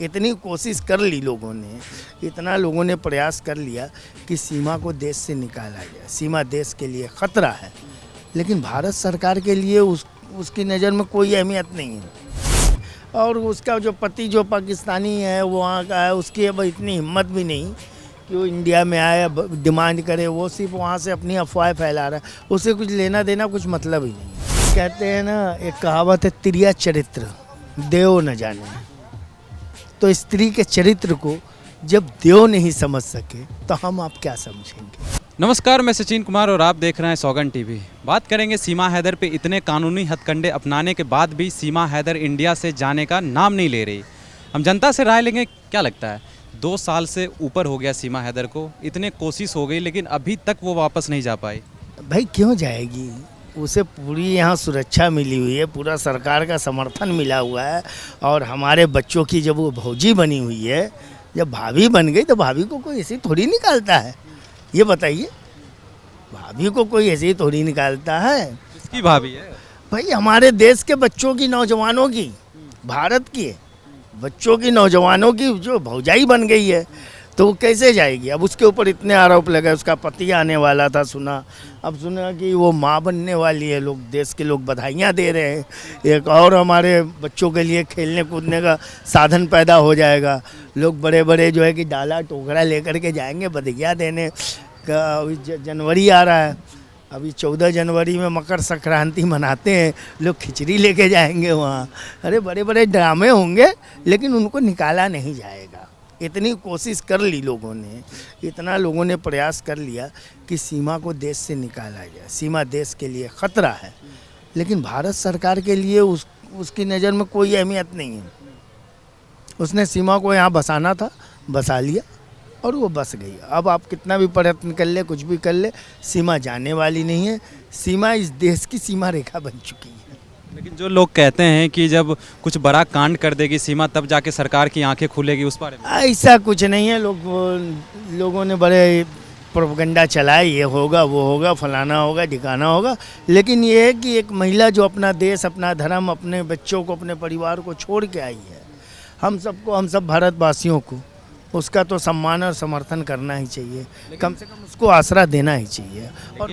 इतनी कोशिश कर ली लोगों ने, इतना लोगों ने प्रयास कर लिया कि सीमा को देश से निकाला जाए। सीमा देश के लिए ख़तरा है, लेकिन भारत सरकार के लिए उसकी नज़र में कोई अहमियत नहीं है। और उसका जो पति जो पाकिस्तानी है वो वहाँ का है, उसकी अब इतनी हिम्मत भी नहीं कि वो इंडिया में आए डिमांड करे। वो सिर्फ वहाँ से अपनी अफवाहें फैला रहा है, उसे कुछ लेना देना कुछ मतलब ही नहीं। कहते हैं ना, एक कहावत है, तिरिया चरित्र देव न जाने। तो स्त्री के चरित्र को जब देव नहीं समझ सके तो हम आप क्या समझेंगे। नमस्कार, मैं सचिन कुमार और आप देख रहे हैं सौगन टीवी। बात करेंगे सीमा हैदर पे। इतने कानूनी हथकंडे अपनाने के बाद भी सीमा हैदर इंडिया से जाने का नाम नहीं ले रही। हम जनता से राय लेंगे, क्या लगता है 2 साल से ऊपर हो गया सीमा हैदर को, इतने कोशिश हो गई लेकिन अभी तक वो वापस नहीं जा पाई। भाई क्यों जाएगी, उसे पूरी यहाँ सुरक्षा मिली हुई है, पूरा सरकार का समर्थन मिला हुआ है। और हमारे बच्चों की जब वो भौजी बनी हुई है, जब भाभी बन गई तो भाभी को कोई ऐसे थोड़ी निकालता है। ये बताइए, भाभी को कोई ऐसे ही थोड़ी निकालता है। किसकी भाभी है भाई? हमारे देश के बच्चों की, नौजवानों की, भारत की बच्चों की, नौजवानों की जो भौजाई बन गई है, तो वो कैसे जाएगी। अब उसके ऊपर इतने आरोप लगे, उसका पति आने वाला था सुना, अब सुना कि वो माँ बनने वाली है। लोग, देश के लोग बधाइयाँ दे रहे हैं। एक और हमारे बच्चों के लिए खेलने कूदने का साधन पैदा हो जाएगा। लोग बड़े बड़े जो है कि डाला टोकरा लेकर के जाएंगे बधाइयाँ देने का। अभी जनवरी आ रहा है, अभी 14 जनवरी में मकर संक्रांति मनाते हैं, लोग खिचड़ी लेके जाएंगे वहाँ। अरे बड़े बड़े ड्रामे होंगे, लेकिन उनको निकाला नहीं जाएगा। इतनी कोशिश कर ली लोगों ने, इतना लोगों ने प्रयास कर लिया कि सीमा को देश से निकाला जाए। सीमा देश के लिए ख़तरा है, लेकिन भारत सरकार के लिए उसकी नज़र में कोई अहमियत नहीं है। उसने सीमा को यहाँ बसाना था, बसा लिया और वो बस गई। अब आप कितना भी प्रयत्न कर ले, कुछ भी कर ले, सीमा जाने वाली नहीं है। सीमा इस देश की सीमा रेखा बन चुकी है। लेकिन जो लोग कहते हैं कि जब कुछ बड़ा कांड कर देगी सीमा तब जाके सरकार की आंखें खुलेगी, उस बारे में ऐसा कुछ नहीं है। लोगों ने बड़े प्रोपगंडा चलाया, ये होगा वो होगा, फलाना होगा ढिकाना होगा। लेकिन ये है कि एक महिला जो अपना देश, अपना धर्म, अपने बच्चों को, अपने परिवार को छोड़ के आई है, हम सब भारतवासियों को उसका तो सम्मान और समर्थन करना ही चाहिए। कम से कम उसको आसरा देना ही चाहिए। और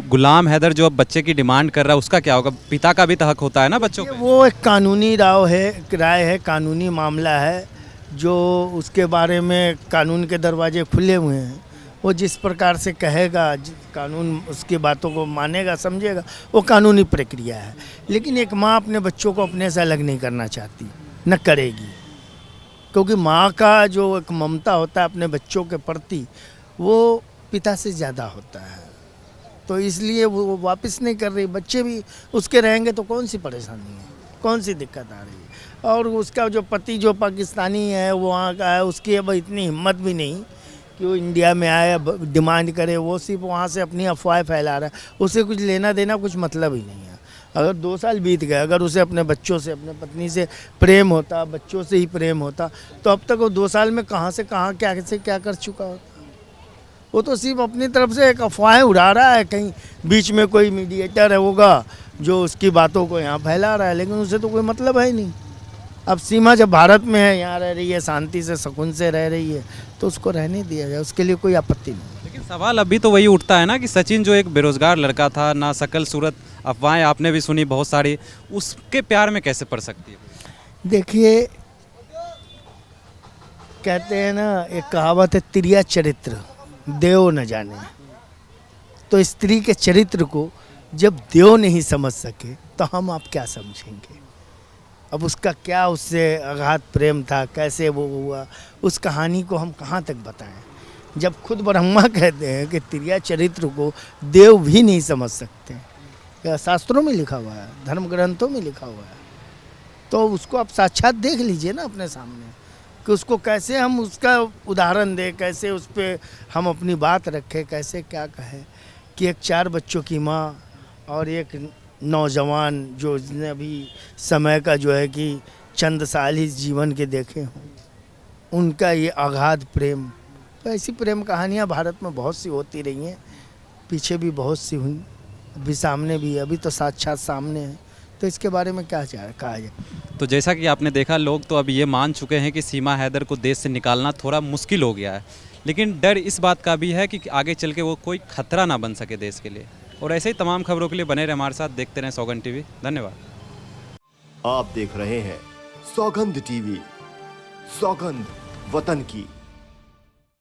गुलाम हैदर जो अब बच्चे की डिमांड कर रहा है, उसका क्या होगा? पिता का भी तो हक होता है ना बच्चों पे। वो एक कानूनी राय है, कानूनी मामला है, जो उसके बारे में कानून के दरवाजे खुले हुए हैं। वो जिस प्रकार से कहेगा, कानून उसकी बातों को मानेगा, समझेगा, वो कानूनी प्रक्रिया है। लेकिन एक माँ अपने बच्चों को अपने से अलग नहीं करना चाहती, न करेगी, क्योंकि माँ का जो एक ममता होता है अपने बच्चों के प्रति, वो पिता से ज़्यादा होता है। तो इसलिए वो वापस नहीं कर रही। बच्चे भी उसके रहेंगे तो कौन सी परेशानी है, कौन सी दिक्कत आ रही है। और उसका जो पति जो पाकिस्तानी है वो वहाँ का है, उसकी अब इतनी हिम्मत भी नहीं कि वो इंडिया में आए डिमांड करे। वो सिर्फ वहाँ से अपनी अफवाहें फैला रहा है, उसे कुछ लेना देना कुछ मतलब ही नहीं है। अगर 2 साल बीत गए, अगर उसे अपने बच्चों से, अपने पत्नी से प्रेम होता, बच्चों से ही प्रेम होता, तो अब तक वो 2 साल में कहाँ से कहाँ क्या कर चुका होता। वो तो सिर्फ अपनी तरफ से एक अफवाहें उड़ा रहा है। कहीं बीच में कोई मीडिएटर होगा जो उसकी बातों को यहाँ फैला रहा है, लेकिन उसे तो कोई मतलब है ही नहीं। अब सीमा जब भारत में है, यहाँ रह रही है, शांति से सुकून से रह रही है, तो उसको रहने दिया जाए, उसके लिए कोई आपत्ति नहीं। लेकिन सवाल अभी तो वही उठता है ना कि सचिन जो एक बेरोजगार लड़का था, ना शकल सूरत, अफवाहें आपने भी सुनी बहुत सारी, उसके प्यार में कैसे पड़ सकती है? देखिए, कहते हैं ना, एक कहावत है, तिरिया चरित्र देव न जाने। तो स्त्री के चरित्र को जब देव नहीं समझ सके तो हम आप क्या समझेंगे। अब उसका क्या उससे अगाध प्रेम था, कैसे वो हुआ, उस कहानी को हम कहाँ तक बताएं, जब खुद ब्रह्मा कहते हैं कि तिरिया चरित्र को देव भी नहीं समझ सकते। शास्त्रों में लिखा हुआ है, धर्म ग्रंथों में लिखा हुआ है। तो उसको आप साक्षात देख लीजिए ना अपने सामने, कि उसको कैसे हम उसका उदाहरण दें, कैसे उस पर हम अपनी बात रखें, कैसे क्या कहें कि एक 4 बच्चों की माँ और एक नौजवान जो जिसने अभी समय का जो है कि चंद साल ही जीवन के देखे हों, उनका ये अगाध प्रेम। तो ऐसी प्रेम कहानियाँ भारत में बहुत सी होती रही हैं, पीछे भी बहुत सी हुई, अभी सामने भी, अभी तो साक्षात सामने है। तो इसके बारे में क्या कहा जाए। तो जैसा कि आपने देखा, लोग तो अब ये मान चुके हैं कि सीमा हैदर को देश से निकालना थोड़ा मुश्किल हो गया है, लेकिन डर इस बात का भी है कि आगे चल के वो कोई खतरा ना बन सके देश के लिए। और ऐसे ही तमाम खबरों के लिए बने रहे हमारे साथ, देखते रहें सौगंध टीवी। धन्यवाद। आप देख रहे हैं सौगंध टीवी, सौगंध वतन की।